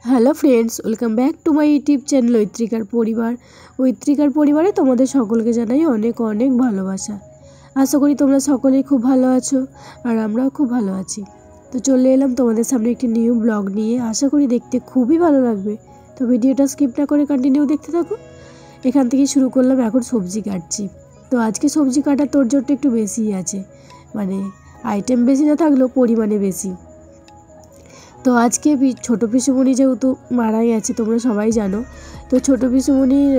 Hello friends, welcome back to my YouTube channel ঐত্রিকার পরিবার। ঐত্রিকার পরিবারে তোমাদের সকলকে জানাই অনেক অনেক ভালোবাসা। আশা করি তোমরা সকলেই খুব ভালো আছো আর আমরাও খুব ভালো আছি। তো চলে এলাম তোমাদের সামনে একটি নিউ ব্লগ নিয়ে। আশা করি দেখতে খুবই ভালো লাগবে। তো ভিডিওটা স্কিপ না করে কন্টিনিউ দেখতে থাকো। এখান থেকে শুরু করলাম, এখন সবজি কাটছি। তো আজকে সবজি কাটার তোড়জোড়টা একটু বেশিই আছে, মানে আইটেম বেশি না থাকলেও পরিমাণে বেশি। তো আজকে ছোটো পিসুমণি যেহেতু মারা গেছে, তোমরা সবাই জানো। তো ছোটো পিসুমণির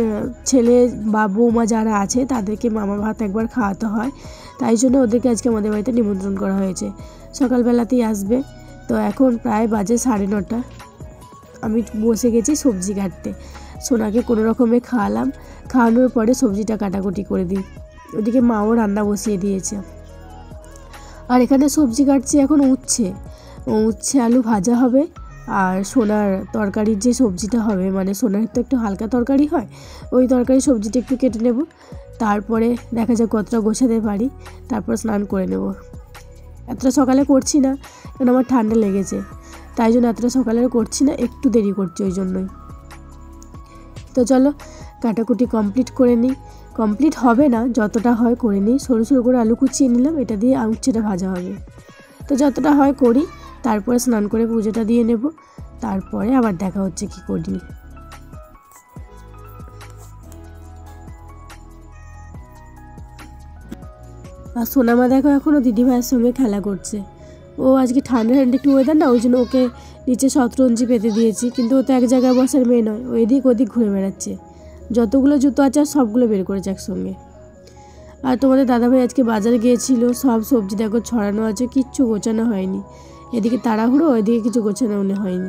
ছেলে বা বৌমা যারা আছে তাদেরকে মামা ভাত একবার খাওয়াতে হয়, তাই জন্য ওদেরকে আজকে আমাদের বাড়িতে নিমন্ত্রণ করা হয়েছে। সকালবেলাতেই আসবে। তো এখন প্রায় বাজে 9:30। আমি বসে গেছি সবজি কাটতে। সোনাকে কোনো রকমে খাওয়ালাম, খাওয়ানোর পরে সবজিটা কাটাকুটি করে দিই। ওদিকে মাও রান্না বসিয়ে দিয়েছে। আর এখানে সবজি কাটছি এখন উচ্ছে আলু ভাজা হবে। আর সোনার তরকারির যে সবজিটা হবে, মানে সোনার তো একটু হালকা তরকারি হয়, ওই তরকারি সবজিটা একটু কেটে নেব। তারপরে দেখা যাক কতটা গোছাতে পারি, তারপর স্নান করে নেব। এতটা সকালে করছি না, কারণ আমার ঠান্ডা লেগেছে, তাই জন্য এতটা সকালে করছি না, একটু দেরি করছি ওই জন্যই। তো চলো কাটাকুটি কমপ্লিট করে নিই। কমপ্লিট হবে না, যতটা হয় করে নিই। সরু সরু করে আলু কুচিয়ে নিলাম, এটা দিয়ে উচ্ছেটা ভাজা হবে। তো যতটা হয় করি, তারপরে স্নান করে পুজোটা দিয়ে নেব। তারপরে আবার দেখা হচ্ছে কি করি। আর সোনামা দেখো এখনও দিদিভাইয়ের সঙ্গে খেলা করছে। ও আজকে ঠান্ডা একটু ওয়েদার না, ওই জন্য ওকে নিচে শতরঞ্জি পেতে দিয়েছি, কিন্তু ও তো এক জায়গায় বসার মেয়ে নয়, ও এদিক ওদিক ঘুরে বেড়াচ্ছে। যতগুলো জুতো আছে সবগুলো বের করেছে একসঙ্গে। আর তোমাদের দাদাভাই আজকে বাজারে গিয়েছিল, সব সবজি দেখো ছড়ানো আছে, কিচ্ছু গোছানো হয়নি। এদিকে তাড়াহুড়ো, এদিকে কিছু গোছানো হয়নি।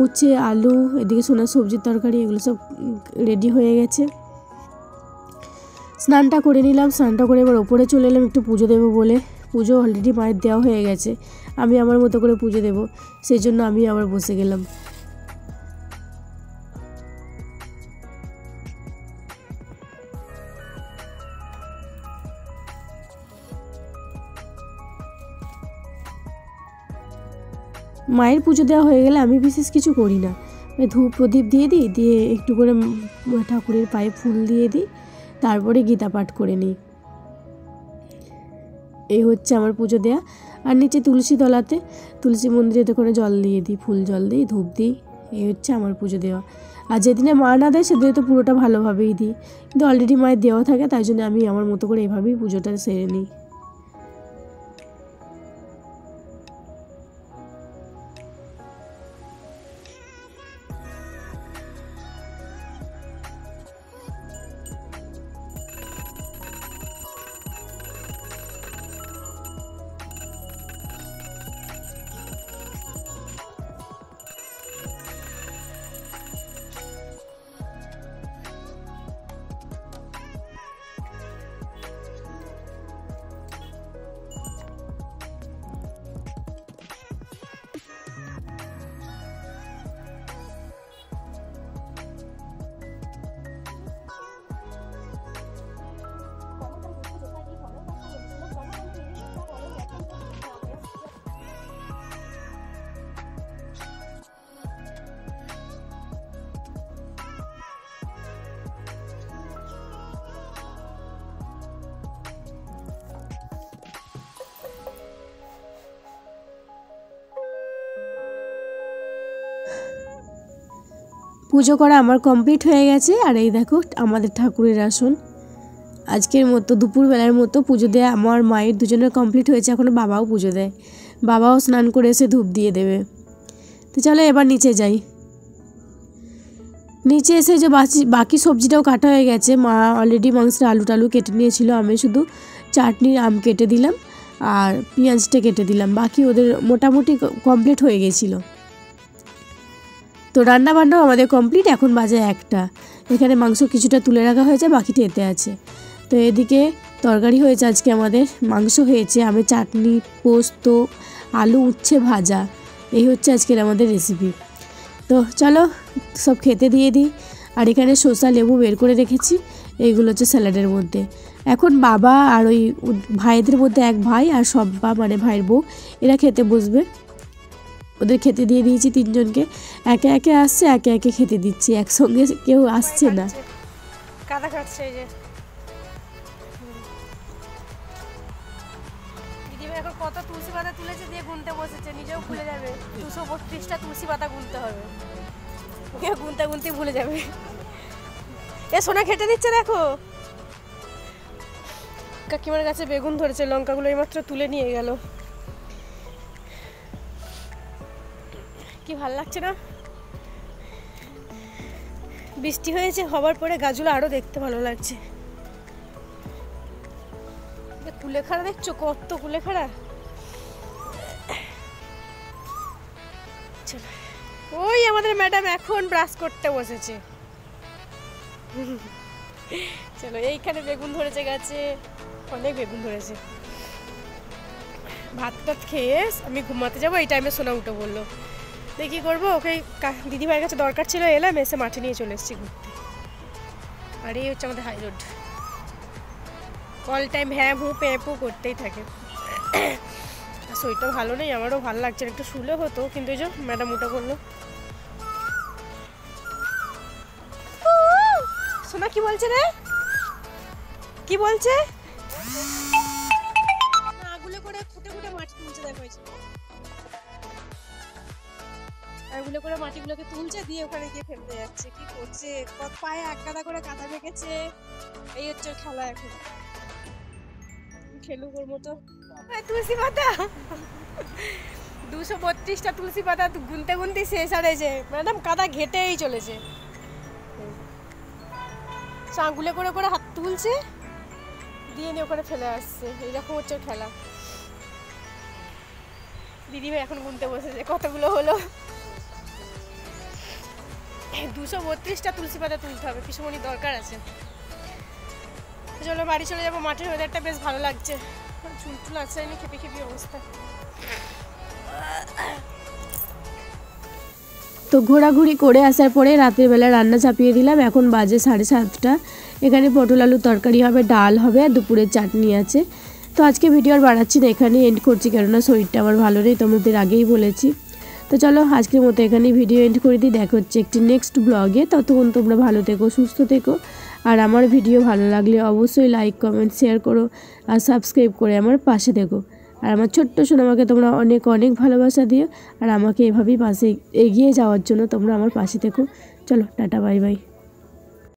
উচ্ছে আলু, এদিকে সোনার সবজির তরকারি, এগুলো সব রেডি হয়ে গেছে। স্নানটা করে নিলাম, স্নানটা করে এবার ওপরে চলে এলাম একটু পুজো দেবো বলে। পুজো অলরেডি মায়ের দেওয়া হয়ে গেছে, আমি আমার মতো করে পুজো দেবো, সেই জন্য আমি আবার বসে গেলাম। মায়ের পুজো দেওয়া হয়ে গেলে আমি বিশেষ কিছু করি না, ধূপ প্রদীপ দিয়ে দিই, দিয়ে একটু করে ঠাকুরের পায়ে ফুল দিয়ে দিই, তারপরে গীতা পাঠ করে নিই। এই হচ্ছে আমার পুজো দেয়া। আর নিচে তুলসী তলাতে, তুলসী মন্দিরে দোকানে জল দিয়ে দিই, ফুল জল দিই, ধূপ দিই। এই হচ্ছে আমার পুজো দেওয়া। আর যেদিনে মা না দেয় সেদিনে তো পুরোটা ভালোভাবেই দিই, কিন্তু অলরেডি মায়ের দেওয়া থাকে, তাই জন্য আমি আমার মতো করে এভাবেই পুজোটা সেরে নিই। পুজো করা আমার কমপ্লিট হয়ে গেছে। আর এই দেখো আমাদের ঠাকুরের আসন। আজকের মতো দুপুরবেলার মতো পুজো দেওয়া আমার মায়ের দুজনের কমপ্লিট হয়েছে। এখনও বাবাও পুজো দেয়, বাবাও স্নান করে এসে ধূপ দিয়ে দেবে। তো চলো এবার নিচে যাই। নিচে এসে যে বাকি সবজিটাও কাটা হয়ে গেছে, মা অলরেডি মাংসের আলু টালু কেটে নিয়েছিল, আমি শুধু চাটনির আম কেটে দিলাম আর পেঁয়াজটা কেটে দিলাম, বাকি ওদের মোটামুটি কমপ্লিট হয়ে গেছিলো। তো রান্নাবান্নাও আমাদের কমপ্লিট। এখন বাজে 1টা। এখানে মাংস কিছুটা তুলে রাখা হয়েছে, বাকিটা এতে আছে। তো এদিকে তরকারি হয়েছে, আজকে আমাদের মাংস হয়েছে, আমি চাটনি, পোস্ত, আলু উচ্ছে ভাজা, এই হচ্ছে আজকের আমাদের রেসিপি। তো চলো সব খেতে দিয়ে দিই। আর এখানে শসা লেবু বের করে রেখেছি, এইগুলো হচ্ছে স্যালাডের মধ্যে। এখন বাবা আর ওই ভাইদের মধ্যে এক ভাই আর সব্বা মানে ভাইয়ের বউ, এরা খেতে বসবে। ওদের খেতে দিয়ে দিয়েছি 3 জনকে, একে একে আসছে, একে একে খেতে দিচ্ছি, একসঙ্গে কেউ আসছে না। কাদা খাচ্ছে এই যে দিদিভাই এখন কত তুলসী পাতা তুলেছে দিয়ে গুনতে বসেছে, নিজেও ভুলে যাবে 232টা তুলসী পাতা গুনতে হবে, গুনতে গুনতে ভুলে যাবে। এ সোনা খেতে দিচ্ছে দেখো। কাকিমার গাছে বেগুন ধরেছে, লঙ্কাগুলো এইমাত্র তুলে নিয়ে গেল। কি ভাল লাগছে না? বৃষ্টি হয়েছে, হবার পরে গাছগুলো আরো দেখতে ভালো লাগছে। কুলেখাড়া দেখছো, কত কুলেখাড়া। ওই আমাদের ম্যাডাম এখন ব্রাশ করতে বসেছে। চলো, এইখানে বেগুন ধরেছে গাছে, অনেক বেগুন ধরেছে। ভাত টাত খেয়ে আমি ঘুমাতে যাবো, এই টাইমে সোনা উঠে বললো। দেখি করবো, ওকে দিদিভাইয়ের কাছে দরকার ছিল, এলাম, এসে মাঠে নিয়ে চলে এসেছি ঘুরতে। আর এই হচ্ছে আমাদের হাই রোড, অল টাইম হ্যাঁ ভু পেঁপু করতেই থাকে। শরীরটা ভালো নেই, আমারও ভালো লাগছে না, একটু শুলে হতো, কিন্তু এই যে ম্যাডাম ওটা করলো। সোনা কি বলছে রে, কি বলছে? আগুলে করে খুঁটে খুঁটে মাটি তুলছে, দেখো আগুলে করে মাটিগুলোকে তুলছে, দিয়ে ওখানে গিয়ে ফেলতে যাচ্ছে। কি করছে, কত পায়ে এক গাদা করে কাদা মেখেছে। এই হচ্ছে খেলা, এখন খেলুক ওর মতো। তুলসী পাতা 232টা তুলসী পাতা গুনতে গুনতে শেষ হারিয়েছে ম্যাডাম, কাদা ঘেটেই চলেছে। আঙুলে করে করে হাত তুলছে, দিয়ে নিয়ে ওখানে ফেলে আসছে। এইরকম হচ্ছে খেলা। দিদিভাই এখন গুনতে বসেছে কতগুলো হলো। 232টা তুলসী পাতা তুলতে হবে, পিসুমণি দরকার আছে। চলো বাড়ি চলে যাবো, মাঠের ওয়েদারটা বেশ ভালো লাগছে, চুল টুল আছে না, খেপে খেপে অবস্থা। তো ঘোরাঘুরি করে আসার পরে রাতের বেলা রান্না চাপিয়ে দিলাম। এখন বাজে 7:30। এখানে পটল আলুর তরকারি হবে, ডাল হবে, আর দুপুরের চাটনি আছে। তো আজকে ভিডিও আর বাড়াচ্ছি না, এখানেই এন্ড করছি, কেননা শরীরটা আমার ভালো নেই, তোমাদের আগেই বলেছি। তো চলো আজকের মতো এখানেই ভিডিও এন্ড করে দিই, দেখা হচ্ছে একটি নেক্সট ব্লগে। ততক্ষণ তোমরা ভালো থেকো, সুস্থ থেকো, আর আমার ভিডিও ভালো লাগলে অবশ্যই লাইক কমেন্ট শেয়ার করো, আর সাবস্ক্রাইব করে আমার পাশে থেকো। আর আমার ছোট্ট সোনামাকে তোমরা অনেক অনেক ভালোবাসা দিও, আর আমাকে এভাবেই পাশে এগিয়ে যাওয়ার জন্য তোমরা আমার পাশে থেকো। চলো টাটা, বাই বাই।